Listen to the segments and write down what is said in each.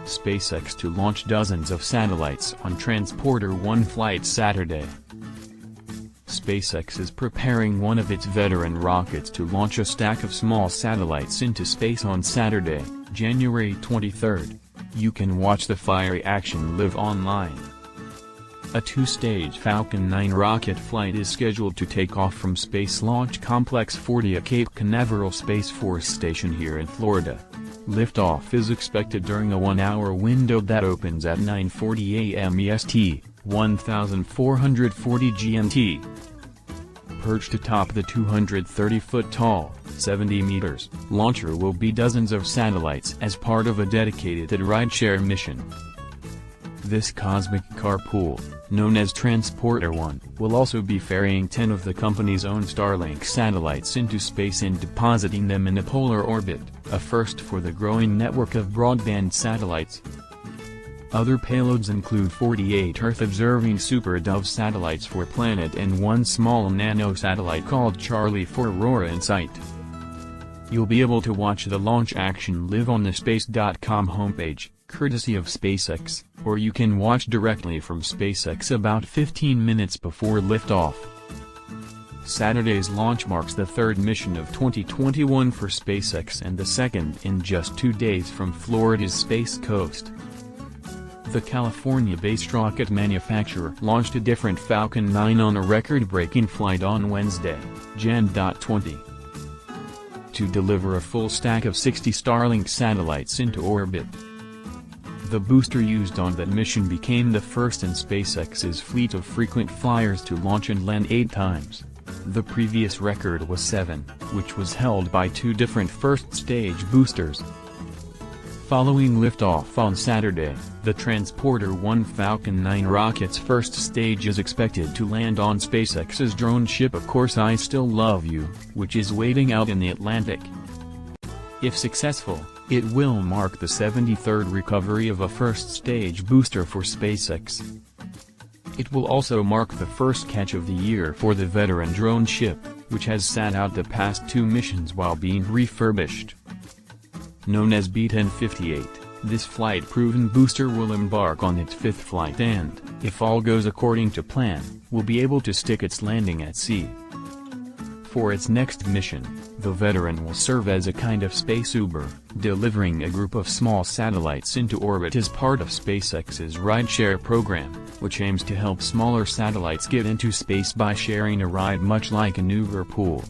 SpaceX to launch dozens of satellites on Transporter-1 flight Saturday. SpaceX is preparing one of its veteran rockets to launch a stack of small satellites into space on Saturday, January 23. You can watch the fiery action live online. A two-stage Falcon 9 rocket flight is scheduled to take off from Space Launch Complex 40 at Cape Canaveral Space Force Station here in Florida. Liftoff is expected during a 1-hour window that opens at 9:40 a.m. EST, 1440 GMT. Perched atop the 230-foot-tall, 70 meters, launcher will be dozens of satellites as part of a dedicated rideshare mission. This cosmic carpool, known as Transporter-1, will also be ferrying 10 of the company's own Starlink satellites into space and depositing them in a polar orbit, a first for the growing network of broadband satellites. Other payloads include 48 Earth-observing SuperDove satellites for Planet and one small nanosatellite called Charlie for Aurora Insight. You'll be able to watch the launch action live on the space.com homepage, courtesy of SpaceX, or you can watch directly from SpaceX about 15 minutes before liftoff. Saturday's launch marks the third mission of 2021 for SpaceX and the second in just 2 days from Florida's Space Coast. The California-based rocket manufacturer launched a different Falcon 9 on a record-breaking flight on Wednesday, Jan. 20. To deliver a full stack of 60 Starlink satellites into orbit. The booster used on that mission became the first in SpaceX's fleet of frequent flyers to launch and land 8 times. The previous record was 7, which was held by 2 different first-stage boosters. Following liftoff on Saturday, the Transporter-1 Falcon 9 rocket's first stage is expected to land on SpaceX's drone ship Of Course I Still Love You, which is waiting out in the Atlantic. If successful, it will mark the 73rd recovery of a first-stage booster for SpaceX. It will also mark the first catch of the year for the veteran drone ship, which has sat out the past 2 missions while being refurbished. Known as B-1058, this flight-proven booster will embark on its 5th flight and, if all goes according to plan, will be able to stick its landing at sea. For its next mission, the veteran will serve as a kind of space Uber, delivering a group of small satellites into orbit as part of SpaceX's rideshare program, which aims to help smaller satellites get into space by sharing a ride much like an Uber pool.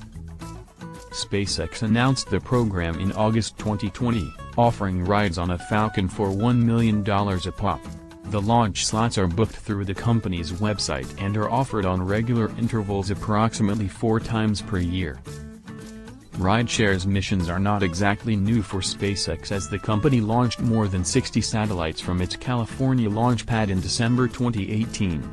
SpaceX announced the program in August 2020, offering rides on a Falcon for $1 million a pop. The launch slots are booked through the company's website and are offered on regular intervals approximately 4 times per year. Rideshare's missions are not exactly new for SpaceX as the company launched more than 60 satellites from its California launch pad in December 2018.